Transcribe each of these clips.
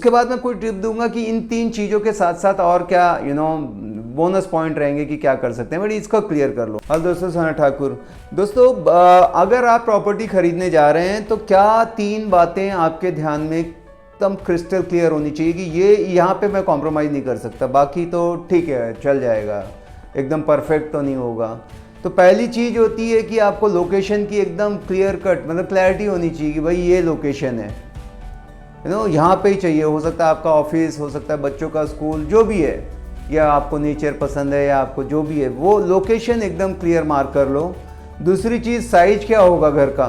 उसके बाद मैं कोई टिप दूंगा कि इन 3 चीज़ों के साथ साथ और क्या बोनस पॉइंट रहेंगे कि क्या कर सकते हैं, बट इसको क्लियर कर लो। हेलो दोस्तों, सना ठाकुर। दोस्तों, अगर आप प्रॉपर्टी खरीदने जा रहे हैं तो क्या 3 बातें आपके ध्यान में एकदम क्रिस्टल क्लियर होनी चाहिए कि ये यहाँ पे मैं कॉम्प्रोमाइज़ नहीं कर सकता, बाकी तो ठीक है चल जाएगा, एकदम परफेक्ट तो नहीं होगा। तो पहली चीज़ होती है कि आपको लोकेशन की एकदम क्लियर कट मतलब क्लैरिटी होनी चाहिए कि भाई ये लोकेशन है, यहाँ पे ही चाहिए। हो सकता है आपका ऑफिस, हो सकता है बच्चों का स्कूल, जो भी है, या आपको नेचर पसंद है, या आपको जो भी है, वो लोकेशन एकदम क्लियर मार्क कर लो। दूसरी चीज़, साइज क्या होगा घर का,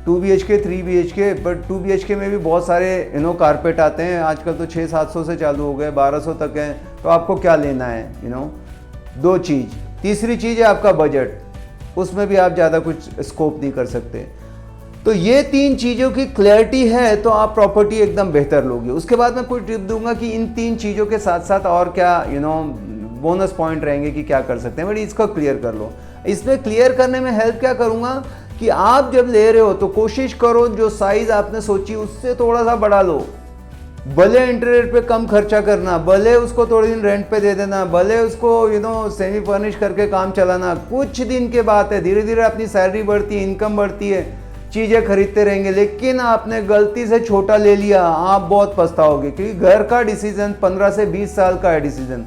2 BHK 3 BHK, बट 2 BHK में भी बहुत सारे कारपेट आते हैं आजकल, तो 600-700 से चालू हो गए, 1200 तक हैं, तो आपको क्या लेना है 2 चीज़। तीसरी चीज़ है आपका बजट, उसमें भी आप ज़्यादा कुछ स्कोप नहीं कर सकते। तो ये 3 चीज़ों की क्लैरिटी है तो आप प्रॉपर्टी एकदम बेहतर लोगे। उसके बाद मैं कोई टिप दूंगा कि इन 3 चीज़ों के साथ साथ और क्या बोनस पॉइंट रहेंगे कि क्या कर सकते हैं, बट इसको क्लियर कर लो। इसमें क्लियर करने में हेल्प क्या करूँगा कि आप जब ले रहे हो तो कोशिश करो जो साइज़ आपने सोची उससे थोड़ा सा बढ़ा लो। भले इंटीरियर पे कम खर्चा करना, भले उसको थोड़े दिन रेंट पे दे देना, भले उसको सेमी फर्निश करके काम चलाना, कुछ दिन के बात है, धीरे धीरे अपनी सैलरी बढ़ती है, इनकम बढ़ती है, चीज़ें खरीदते रहेंगे। लेकिन आपने गलती से छोटा ले लिया, आप बहुत पछताओगे, क्योंकि घर का डिसीजन 15 से 20 साल का है डिसीजन।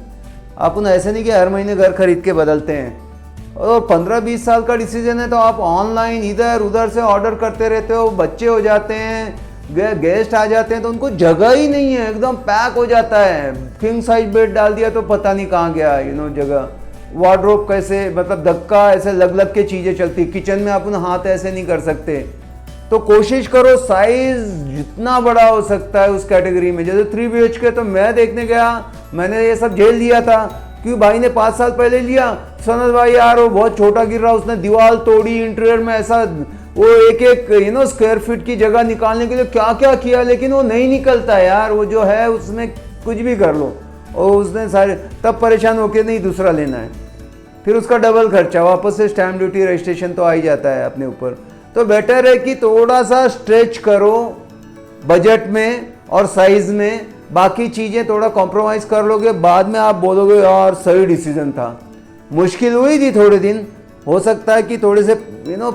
अपन ऐसे नहीं कि हर महीने घर खरीद के बदलते हैं, और 15-20 साल का डिसीजन है तो आप ऑनलाइन इधर उधर से ऑर्डर करते रहते हो, बच्चे हो जाते हैं, गेस्ट आ जाते हैं, तो उनको जगह ही नहीं है, एकदम पैक हो जाता है। किंग साइज बेड डाल दिया तो पता नहीं कहाँ गया जगह। वार्डरोब कैसे, मतलब धक्का ऐसे लग लग के चीज़ें चलती, किचन में अपन हाथ ऐसे नहीं कर सकते। तो कोशिश करो साइज जितना बड़ा हो सकता है उस कैटेगरी में। जैसे 3 BHK तो मैं देखने गया, मैंने ये सब झेल लिया था, क्योंकि भाई ने 5 साल पहले लिया, सनत भाई यार वो बहुत छोटा गिर रहा, उसने दीवार तोड़ी, इंटीरियर में ऐसा वो एक स्क्वायर फीट की जगह निकालने के लिए क्या क्या किया, लेकिन वो नहीं निकलता यार, वो जो है उसमें कुछ भी कर लो। और उसने सारे तब परेशान होके नहीं दूसरा लेना है, फिर उसका डबल खर्चा, वापस से स्टैम्प ड्यूटी रजिस्ट्रेशन तो आ ही जाता है अपने ऊपर। तो बेटर है कि थोड़ा सा स्ट्रेच करो बजट में और साइज में, बाकी चीज़ें थोड़ा कॉम्प्रोमाइज़ कर लोगे, बाद में आप बोलोगे यार सही डिसीजन था। मुश्किल हुई थी थोड़े दिन, हो सकता है कि थोड़े से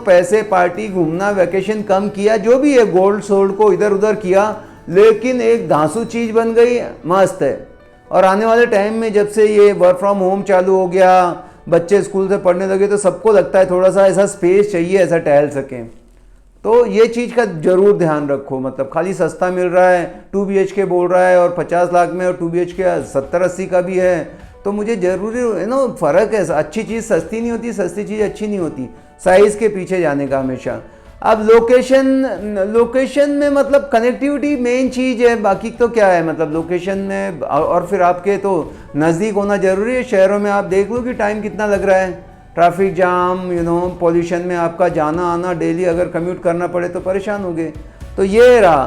पैसे, पार्टी, घूमना, वैकेशन कम किया, जो भी है, गोल्ड सोल्ड को इधर उधर किया, लेकिन एक धांसू चीज़ बन गई, मस्त है। और आने वाले टाइम में जब से ये वर्क फ्रॉम होम चालू हो गया, बच्चे स्कूल से पढ़ने लगे, तो सबको लगता है थोड़ा सा ऐसा स्पेस चाहिए, ऐसा टहल सकें। तो ये चीज़ का जरूर ध्यान रखो, मतलब खाली सस्ता मिल रहा है, 2 BHK बोल रहा है और 50 लाख में, और 2 BHK 70-80 का भी है, तो मुझे जरूरी फ़र्क है। अच्छी चीज़ सस्ती नहीं होती, सस्ती चीज़ अच्छी नहीं होती, साइज़ के पीछे जाने का हमेशा। अब लोकेशन में मतलब कनेक्टिविटी मेन चीज़ है, बाकी तो क्या है, मतलब लोकेशन में, और फिर आपके तो नज़दीक होना ज़रूरी है। शहरों में आप देख लो कि टाइम कितना लग रहा है, ट्रैफिक जाम, पॉल्यूशन में आपका जाना आना, डेली अगर कम्यूट करना पड़े तो परेशान हो गए। तो ये रहा,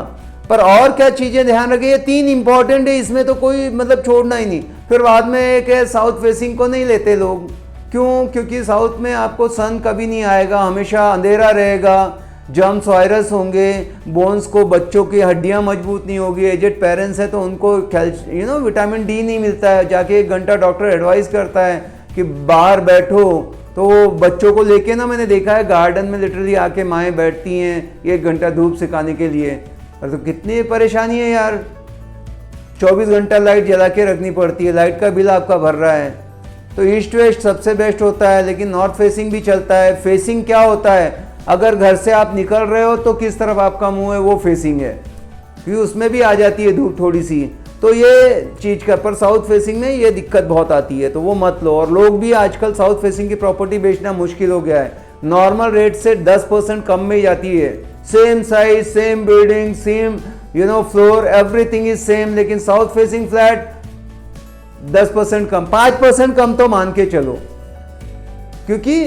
पर और क्या चीज़ें ध्यान रखें, ये 3 इंपॉर्टेंट है, इसमें तो कोई मतलब छोड़ना ही नहीं। फिर बाद में एक है, साउथ फेसिंग को नहीं लेते लोग, क्यों? क्योंकि साउथ में आपको सन कभी नहीं आएगा, हमेशा अंधेरा रहेगा, जर्म्स वायरस होंगे, बोन्स को, बच्चों की हड्डियां मजबूत नहीं होगी, एजेड पेरेंट्स है तो उनको विटामिन डी नहीं मिलता है, जाके 1 घंटा डॉक्टर एडवाइस करता है कि बाहर बैठो। तो बच्चों को लेके ना, मैंने देखा है गार्डन में लिटरली आके माएँ बैठती हैं 1 घंटा धूप सिखाने के लिए, और तो कितनी परेशानी है यार, 24 घंटा लाइट जला के रखनी पड़ती है, लाइट का बिल आपका भर रहा है। तो ईस्ट वेस्ट सबसे बेस्ट होता है, लेकिन नॉर्थ फेसिंग भी चलता है। फेसिंग क्या होता है, अगर घर से आप निकल रहे हो तो किस तरफ आपका मुंह है वो फेसिंग है, क्योंकि उसमें भी आ जाती है धूप थोड़ी सी, तो ये चीज़ का, पर साउथ फेसिंग में ये दिक्कत बहुत आती है, तो वो मत लो। और लोग भी आजकल साउथ फेसिंग की प्रॉपर्टी बेचना मुश्किल हो गया है, नॉर्मल रेट से 10% कम में ही जाती है, same size, same building, same floor, everything is same, लेकिन साउथ फेसिंग फ्लैट 10% कम, 5% कम तो मान के चलो, क्योंकि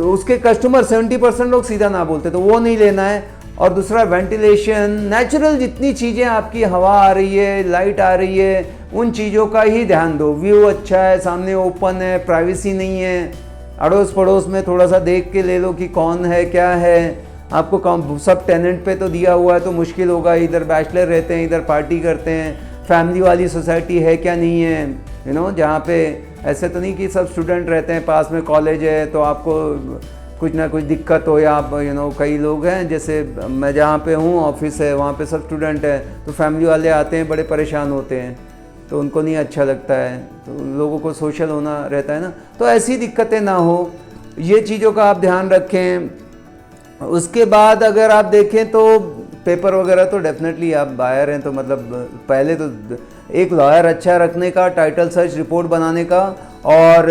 उसके कस्टमर 70% लोग सीधा ना बोलते, तो वो नहीं लेना है। और दूसरा वेंटिलेशन, नेचुरल जितनी चीज़ें, आपकी हवा आ रही है, लाइट आ रही है, उन चीज़ों का ही ध्यान दो। व्यू अच्छा है, सामने ओपन है, प्राइवेसी नहीं है, अड़ोस पड़ोस में थोड़ा सा देख के ले लो कि कौन है क्या है, आपको सब टेनेंट पे तो दिया हुआ है तो मुश्किल होगा, इधर बैचलर रहते हैं, इधर पार्टी करते हैं, फैमिली वाली सोसाइटी है क्या नहीं है, यू नो, जहाँ पे ऐसे तो नहीं कि सब स्टूडेंट रहते हैं, पास में कॉलेज है तो आपको कुछ ना कुछ दिक्कत हो, या आप यू नो कई लोग हैं, जैसे मैं जहाँ पे हूँ ऑफिस है वहाँ पे सब स्टूडेंट है, तो फैमिली वाले आते हैं बड़े परेशान होते हैं, तो उनको नहीं अच्छा लगता है, तो लोगों को सोशल होना रहता है ना, तो ऐसी दिक्कतें ना हो, ये चीज़ों का आप ध्यान रखें। उसके बाद अगर आप देखें तो पेपर वगैरह तो डेफिनेटली आप बायर हैं, तो मतलब पहले तो एक लॉयर अच्छा रखने का, टाइटल सर्च रिपोर्ट बनाने का, और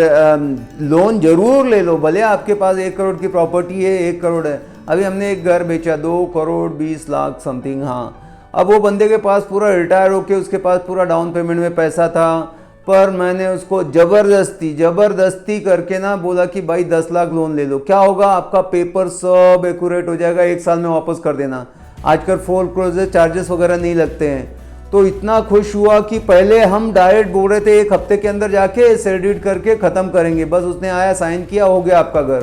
लोन ज़रूर ले लो, भले आपके पास 1 करोड़ की प्रॉपर्टी है, 1 करोड़ है, अभी हमने एक घर बेचा 2 करोड़ 20 लाख समथिंग, हाँ, अब वो बंदे के पास पूरा रिटायर होके उसके पास पूरा डाउन पेमेंट में पैसा था, पर मैंने उसको ज़बरदस्ती करके ना बोला कि भाई 10 लाख लोन ले लो, क्या होगा, आपका पेपर सब एक्यूरेट हो जाएगा, 1 साल में वापस कर देना, आजकल फोरक्लोजर चार्जेस वगैरह नहीं लगते हैं। तो इतना खुश हुआ कि पहले हम डायरेक्ट बोल रहे थे 1 हफ्ते के अंदर जाके सेडिट करके ख़त्म करेंगे, बस उसने आया साइन किया, हो गया आपका घर।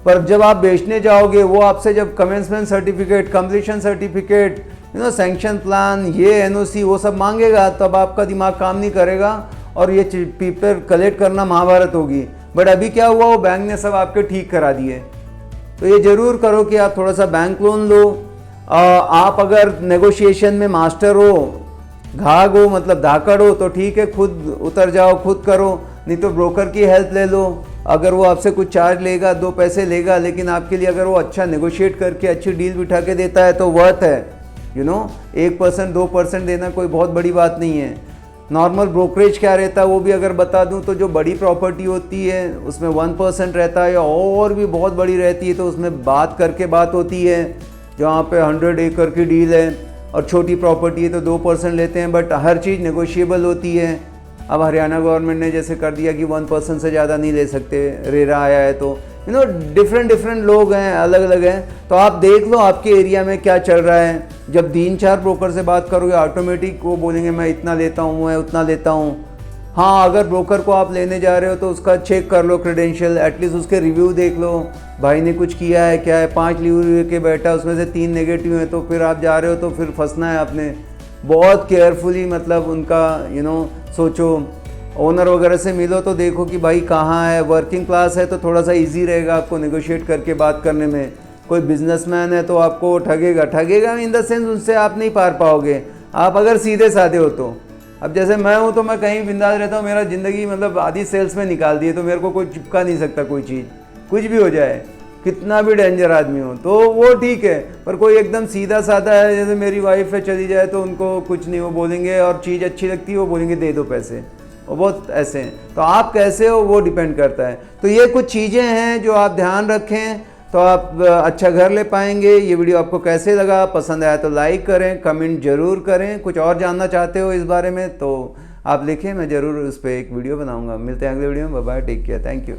पर जब आप बेचने जाओगे वो आपसे जब commencement certificate, completion certificate, you know, sanction plan, ये एनओसी वो सब मांगेगा, तब आपका दिमाग काम नहीं करेगा और ये पेपर कलेक्ट करना महाभारत होगी। बट अभी क्या हुआ, वो बैंक ने सब आपके ठीक करा दिए। तो ये ज़रूर करो कि आप थोड़ा सा बैंक लोन लो। आप अगर नेगोशिएशन में मास्टर हो, घाग हो, मतलब धाकड़ हो, तो ठीक है, खुद उतर जाओ, खुद करो, नहीं तो ब्रोकर की हेल्प ले लो। अगर वो आपसे कुछ चार्ज लेगा, 2 पैसे लेगा, लेकिन आपके लिए अगर वो अच्छा नेगोशिएट करके अच्छी डील बिठा के देता है तो वर्थ है, यू नो। 1% 2% देना कोई बहुत बड़ी बात नहीं है। नॉर्मल ब्रोकरेज क्या रहता है वो भी अगर बता दूं, तो जो बड़ी प्रॉपर्टी होती है उसमें 1% रहता है, या और भी बहुत बड़ी रहती है तो उसमें बात करके बात होती है, जहाँ पे 100 एकड़ की डील है, और छोटी प्रॉपर्टी है तो 2% लेते हैं, बट हर चीज़ नेगोशिएबल होती है। अब हरियाणा गवर्नमेंट ने जैसे कर दिया कि 1% से ज़्यादा नहीं ले सकते, रेरा आया है, तो यू नो डिफरेंट लोग हैं, अलग अलग हैं, तो आप देख लो आपके एरिया में क्या चल रहा है। जब 3-4 ब्रोकर से बात करोगे ऑटोमेटिक वो बोलेंगे मैं इतना लेता हूँ, मैं उतना लेता हूँ। हाँ, अगर ब्रोकर को आप लेने जा रहे हो तो उसका चेक कर लो क्रेडेंशियल, एटलीस्ट उसके रिव्यू देख लो, भाई ने कुछ किया है क्या है। 5 रिव्यू के बैठा, उसमें से 3 नेगेटिव हैं, तो फिर आप जा रहे हो तो फिर फंसना है आपने। बहुत केयरफुली मतलब उनका यू नो सोचो। ओनर वगैरह से मिलो तो देखो कि भाई कहाँ है, वर्किंग क्लास है तो थोड़ा सा इजी रहेगा आपको नेगोशिएट करके बात करने में। कोई बिजनेसमैन है तो आपको ठगेगा इन द सेंस उससे आप नहीं पार पाओगे, आप अगर सीधे साधे हो तो। अब जैसे मैं हूँ तो मैं कहीं बिंदास रहता हूँ, मेरा ज़िंदगी मतलब आधी सेल्स में निकाल दी है, तो मेरे को कोई चिपका नहीं सकता कोई चीज़, कुछ भी हो जाए, कितना भी डेंजर आदमी हो तो वो ठीक है। पर कोई एकदम सीधा साधा है, जैसे मेरी वाइफ है चली जाए तो उनको कुछ नहीं, वो बोलेंगे, और चीज़ अच्छी लगती है वो बोलेंगे दे दो पैसे, वो बहुत ऐसे हैं। तो आप कैसे हो वो डिपेंड करता है। तो ये कुछ चीज़ें हैं जो आप ध्यान रखें तो आप अच्छा घर ले पाएंगे। ये वीडियो आपको कैसे लगा, पसंद आया तो लाइक करें, कमेंट जरूर करें। कुछ और जानना चाहते हो इस बारे में तो आप लिखें, मैं ज़रूर उस पर एक वीडियो बनाऊंगा। मिलते हैं अगले वीडियो में, bye bye, take care, thank you.